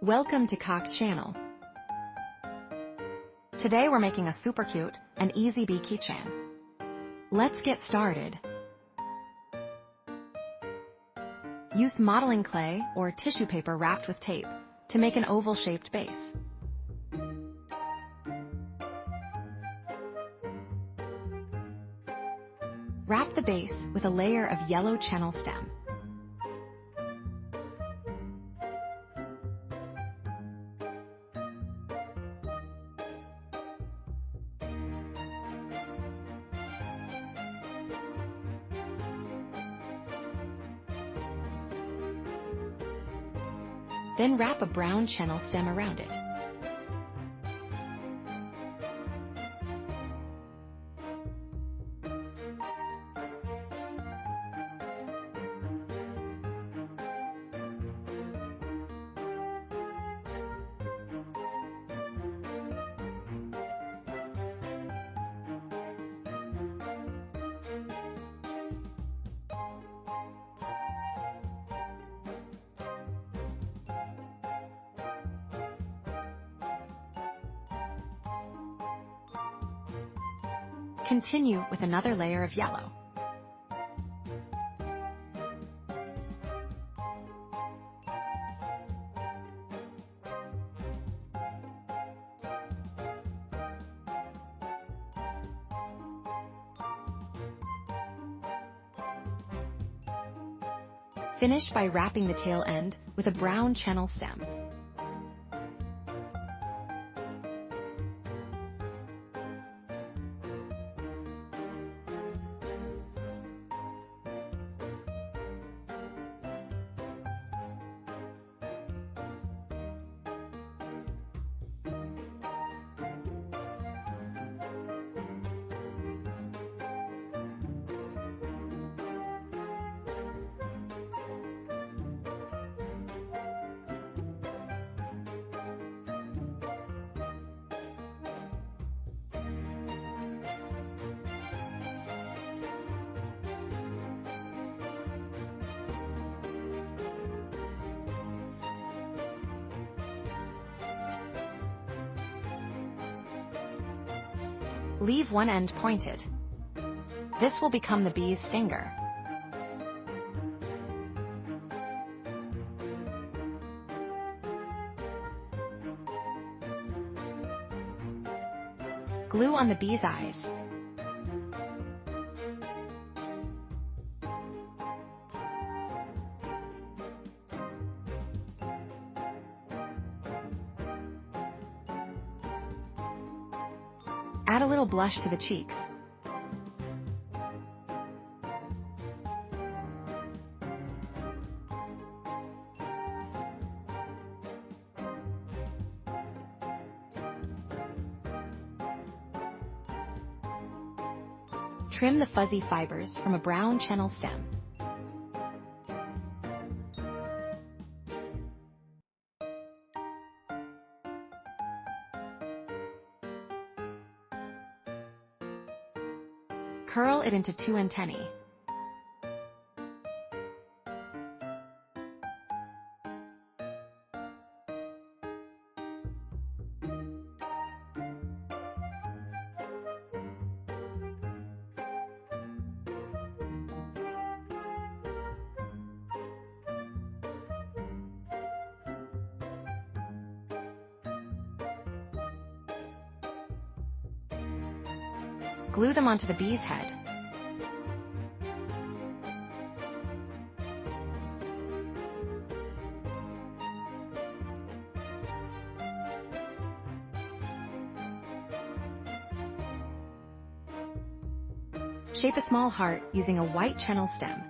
Welcome to Cock Channel. Today we're making a super cute and easy bee keychain. Let's get started. Use modeling clay or tissue paper wrapped with tape to make an oval-shaped base. Wrap the base with a layer of yellow channel stem. Then wrap a brown channel stem around it. Continue with another layer of yellow. Finish by wrapping the tail end with a brown channel stem. Leave one end pointed. This will become the bee's stinger. Glue on the bee's eyes. Add a little blush to the cheeks. Trim the fuzzy fibers from a brown channel stem. Curl it into 2 antennae. Glue them onto the bee's head. Shape a small heart using a white channel stem.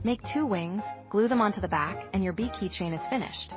Make 2 wings, glue them onto the back, and your bee keychain is finished.